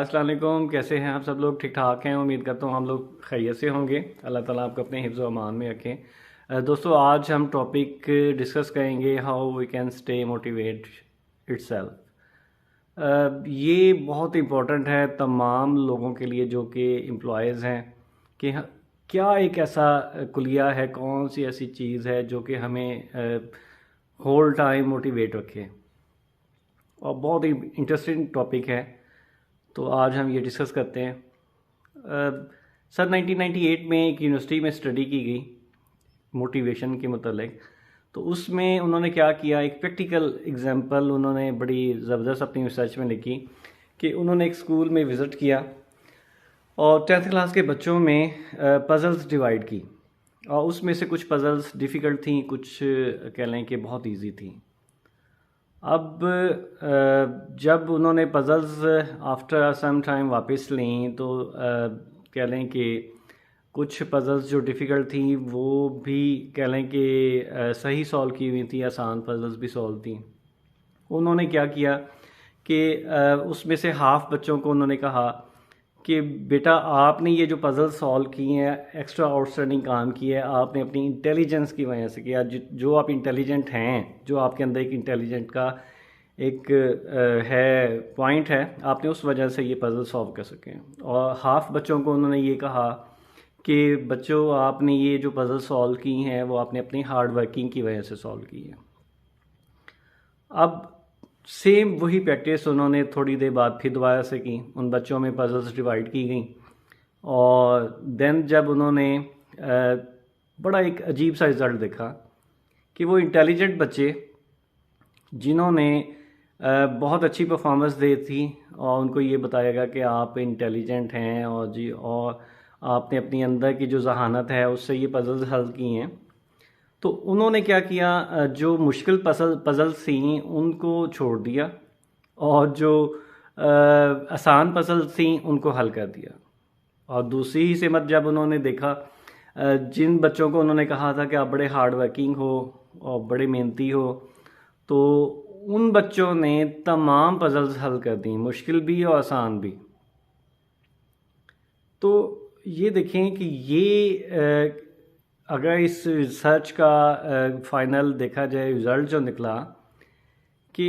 अस्सलाम वालेकुम। कैसे हैं आप सब लोग? ठीक ठाक हैं? उम्मीद करता हूँ हम लोग खैरियत से होंगे। अल्लाह ताला आपको अपने हिफ्ज़ व अमान में रखें। दोस्तों, आज हम टॉपिक डिस्कस करेंगे how we can stay motivate itself. ये बहुत इम्पोर्टेंट है तमाम लोगों के लिए जो कि एम्प्लॉयज़ हैं कि क्या एक ऐसा कुलिया है, कौन सी ऐसी चीज़ है जो कि हमें होल टाइम मोटिवेट रखे। और बहुत ही इंटरेस्टिंग टॉपिक है, तो आज हम ये डिस्कस करते हैं। सर 1998 में एक यूनिवर्सिटी में स्टडी की गई मोटिवेशन के मतलब। तो उसमें उन्होंने क्या किया, एक प्रैक्टिकल एग्जांपल उन्होंने बड़ी ज़बरदस्त अपनी रिसर्च में लिखी कि उन्होंने एक स्कूल में विज़िट किया और 10th क्लास के बच्चों में पज़ल्स डिवाइड की, और उसमें से कुछ पज़ल्स डिफ़िकल्ट थी, कुछ कह लें कि बहुत इजी थी। अब जब उन्होंने पज़ल्स आफ्टर सम टाइम वापस लीं तो कह लें कि कुछ पज़ल्स जो डिफ़िकल्ट थी वो भी कह लें कि सही सॉल्व की हुई थी, आसान पज़ल्स भी सॉल्व थी। उन्होंने क्या किया कि उसमें से हाफ़ बच्चों को उन्होंने कहा कि बेटा, आपने ये जो पज़ल सॉल्व किए हैं, एक्स्ट्रा आउटस्टैंडिंग काम किया है, आपने अपनी इंटेलिजेंस की वजह से किया। जो आप इंटेलिजेंट हैं, जो आपके अंदर एक इंटेलिजेंट का एक है पॉइंट है, आपने उस वजह से ये पज़ल सॉल्व कर सकें। और हाफ़ बच्चों को उन्होंने ये कहा कि बच्चों, आपने ये जो पज़ल सॉल्व की हैं वो आपने अपनी हार्ड वर्किंग की वजह से सॉल्व की है। अब सेम वही प्रैक्टिस उन्होंने थोड़ी देर बाद फिर दोबारा से की। उन बच्चों में पज़ल्स डिवाइड की गई और देन जब उन्होंने बड़ा एक अजीब सा रिज़ल्ट देखा कि वो इंटेलिजेंट बच्चे जिन्होंने बहुत अच्छी परफॉर्मेंस दी थी और उनको ये बताया गया कि आप इंटेलिजेंट हैं और आपने अपनी अंदर की जो जहानत है उससे ये पज़ल्स हल की हैं, तो उन्होंने क्या किया, जो मुश्किल पज़ल्स थी उनको छोड़ दिया और जो आसान पज़ल्स थी उनको हल कर दिया। और दूसरी ही सिमत जब उन्होंने देखा, जिन बच्चों को उन्होंने कहा था कि आप बड़े हार्ड वर्किंग हो और बड़े मेहनती हो, तो उन बच्चों ने तमाम पज़ल्स हल कर दी, मुश्किल भी और आसान भी। तो ये देखें कि ये अगर इस रिसर्च का फाइनल देखा जाए, रिज़ल्ट जो निकला कि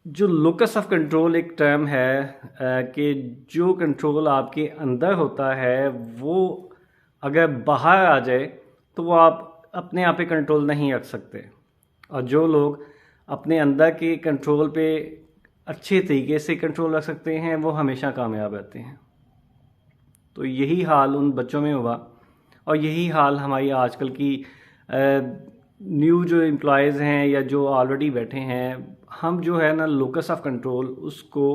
जो लोकस ऑफ कंट्रोल एक टर्म है, कि जो कंट्रोल आपके अंदर होता है वो अगर बाहर आ जाए तो वो आप अपने आप पे कंट्रोल नहीं रख सकते। और जो लोग अपने अंदर के कंट्रोल पे अच्छे तरीके से कंट्रोल रख सकते हैं वो हमेशा कामयाब रहते हैं। तो यही हाल उन बच्चों में हुआ और यही हाल हमारी आजकल की न्यू जो एम्प्लॉयज़ हैं या जो ऑलरेडी बैठे हैं, हम जो है ना लोकस ऑफ कंट्रोल उसको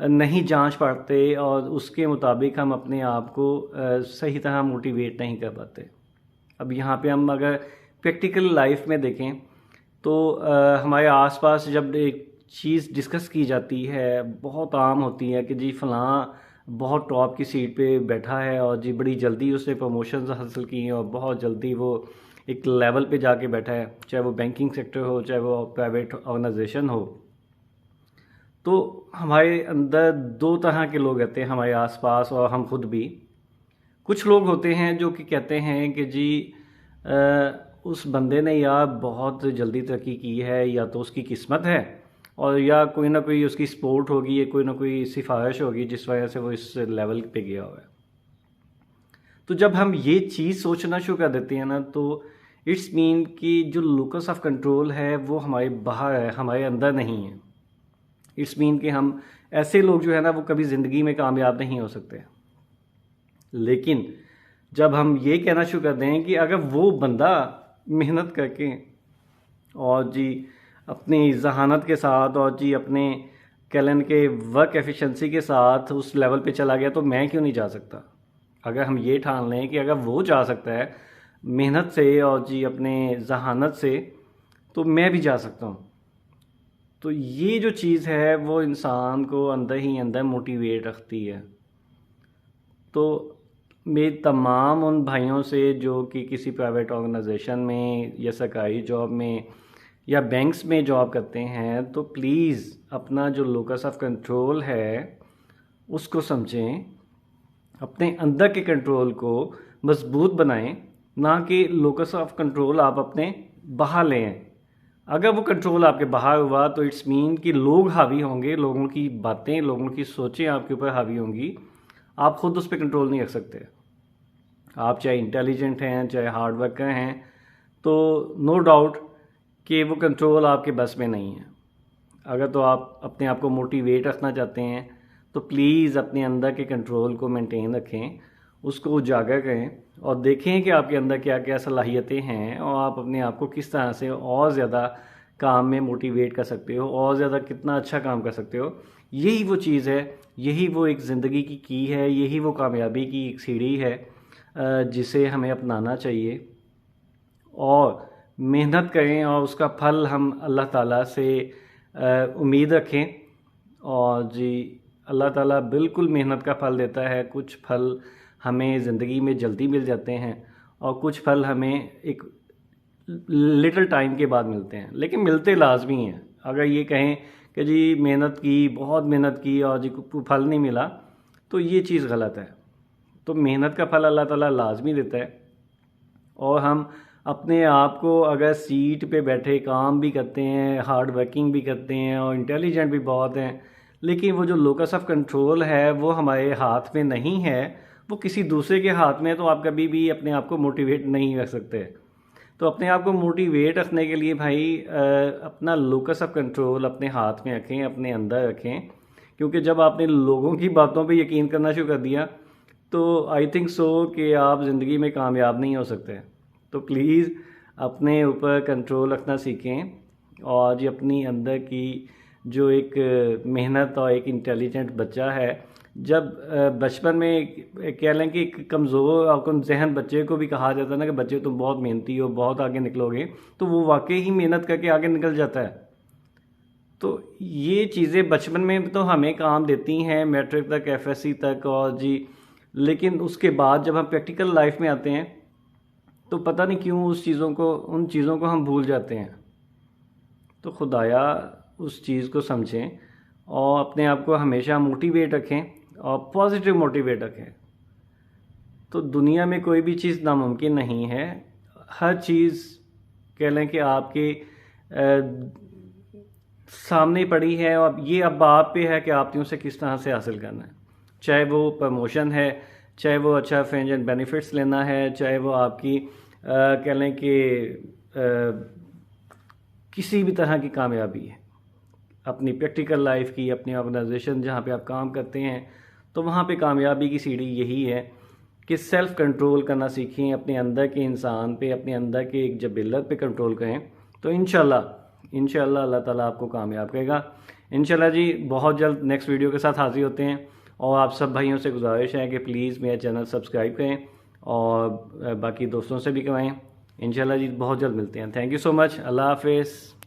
नहीं जांच पाते और उसके मुताबिक हम अपने आप को सही तरह मोटिवेट नहीं कर पाते। अब यहाँ पे हम अगर प्रैक्टिकल लाइफ में देखें तो हमारे आसपास जब एक चीज़ डिस्कस की जाती है, बहुत आम होती है कि जी फ़लाँ बहुत टॉप की सीट पे बैठा है और जी बड़ी जल्दी उसने प्रमोशंस हासिल की हैं और बहुत जल्दी वो एक लेवल पे जाके बैठा है, चाहे वो बैंकिंग सेक्टर हो, चाहे वो प्राइवेट ऑर्गेनाइजेशन हो। तो हमारे अंदर दो तरह के लोग रहते हैं हमारे आसपास और हम खुद भी। कुछ लोग होते हैं जो कि कहते हैं कि जी उस बंदे ने या बहुत जल्दी तरक्की की है, या तो उसकी किस्मत है, और या कोई ना कोई उसकी सपोर्ट होगी, या कोई ना कोई सिफारिश होगी जिस वजह से वो इस लेवल पे गया हुआ है। तो जब हम ये चीज़ सोचना शुरू कर देते हैं ना, तो इट्स मीन कि जो लोकस ऑफ कंट्रोल है वो हमारे बाहर है, हमारे अंदर नहीं है। इट्स मीन कि हम ऐसे लोग जो है ना वो कभी ज़िंदगी में कामयाब नहीं हो सकते। लेकिन जब हम ये कहना शुरू कर दें कि अगर वो बंदा मेहनत करके और जी अपनी जहानत के साथ और जी अपने कैलन के वर्क एफिशिएंसी के साथ उस लेवल पे चला गया, तो मैं क्यों नहीं जा सकता। अगर हम ये ठान लें कि अगर वो जा सकता है मेहनत से और जी अपने जहानत से, तो मैं भी जा सकता हूँ। तो ये जो चीज़ है वो इंसान को अंदर ही अंदर मोटिवेट रखती है। तो मेरे तमाम उन भाइयों से जो कि किसी प्राइवेट ऑर्गेनाइजेशन में या सरकारी जॉब में या बैंक्स में जॉब करते हैं, तो प्लीज़ अपना जो लोकस ऑफ कंट्रोल है उसको समझें, अपने अंदर के कंट्रोल को मजबूत बनाएं, ना कि लोकस ऑफ कंट्रोल आप अपने बाहर ले आएं। अगर वो कंट्रोल आपके बाहर हुआ तो इट्स मीन कि लोग हावी होंगे, लोगों की बातें, लोगों की सोचें आपके ऊपर हावी होंगी, आप खुद उस पर कंट्रोल नहीं रख सकते। आप चाहे इंटेलिजेंट हैं, चाहे हार्ड वर्कर हैं, तो नो डाउट कि वो कंट्रोल आपके बस में नहीं है। अगर तो आप अपने आप को मोटिवेट रखना चाहते हैं तो प्लीज़ अपने अंदर के कंट्रोल को मेंटेन रखें, उसको उजागर करें और देखें कि आपके अंदर क्या क्या सलाहियतें हैं और आप अपने आप को किस तरह से और ज़्यादा काम में मोटिवेट कर सकते हो, और ज़्यादा कितना अच्छा काम कर सकते हो। यही वो चीज़ है, यही वो एक ज़िंदगी की है, यही वो कामयाबी की एक सीढ़ी है जिसे हमें अपनाना चाहिए और मेहनत करें और उसका फल हम अल्लाह ताला से उम्मीद रखें। और जी अल्लाह ताला बिल्कुल मेहनत का फल देता है। कुछ फल हमें ज़िंदगी में जल्दी मिल जाते हैं और कुछ फल हमें एक लिटिल टाइम के बाद मिलते हैं, लेकिन मिलते लाजमी हैं। अगर ये कहें कि जी मेहनत की, बहुत मेहनत की और जी फल नहीं मिला, तो ये चीज़ गलत है। तो मेहनत का फल अल्लाह ताला लाजमी देता है और हम अपने आप को अगर सीट पे बैठे काम भी करते हैं, हार्ड वर्किंग भी करते हैं और इंटेलिजेंट भी बहुत हैं, लेकिन वो जो लोकस ऑफ कंट्रोल है वो हमारे हाथ में नहीं है, वो किसी दूसरे के हाथ में है, तो आप कभी भी अपने आप को मोटिवेट नहीं रख सकते। तो अपने आप को मोटिवेट रखने के लिए भाई अपना लोकस ऑफ कंट्रोल अपने हाथ में रखें, अपने अंदर रखें, क्योंकि जब आपने लोगों की बातों पे यकीन करना शुरू कर दिया तो आई थिंक सो कि आप ज़िंदगी में कामयाब नहीं हो सकते। तो प्लीज़ अपने ऊपर कंट्रोल रखना सीखें और जी अपनी अंदर की जो एक मेहनत और एक इंटेलिजेंट बच्चा है, जब बचपन में कह लें कि एक कमज़ोर और कम जहन बच्चे को भी कहा जाता है ना कि बच्चे तुम बहुत मेहनती हो, बहुत आगे निकलोगे, तो वो वाकई ही मेहनत करके आगे निकल जाता है। तो ये चीज़ें बचपन में तो हमें काम देती हैं, मैट्रिक तक, एफएससी तक और जी, लेकिन उसके बाद जब हम प्रैक्टिकल लाइफ में आते हैं तो पता नहीं क्यों उन चीज़ों को हम भूल जाते हैं। तो खुदाया उस चीज़ को समझें और अपने आप को हमेशा मोटिवेट रखें और पॉजिटिव मोटिवेट रखें। तो दुनिया में कोई भी चीज़ नामुमकिन नहीं है। हर चीज़ कह लें कि आपके सामने पड़ी है और ये अब आप पे है कि आपने उसे किस तरह से हासिल करना है। चाहे वो प्रमोशन है, चाहे वो अच्छा फ्रेंड्स एंड बेनिफिट्स लेना है, चाहे वो आपकी कह लें कि किसी भी तरह की कामयाबी है, अपनी प्रैक्टिकल लाइफ की, अपनी ऑर्गेनाइजेशन जहाँ पे आप काम करते हैं, तो वहाँ पे कामयाबी की सीढ़ी यही है कि सेल्फ़ कंट्रोल करना सीखें, अपने अंदर के इंसान पे, अपने अंदर के एक जबिलत पे कंट्रोल करें। तो इंशाल्लाह अल्लाह ताला आपको कामयाब करेगा। इंशाल्लाह जी बहुत जल्द नेक्स्ट वीडियो के साथ हाजिर होते हैं और आप सब भाइयों से गुजारिश है कि प्लीज़ मेरा चैनल सब्सक्राइब करें और बाकी दोस्तों से भी करवाएं। इंशाल्लाह जी बहुत जल्द मिलते हैं। Thank you so much. अल्लाह हाफिज़।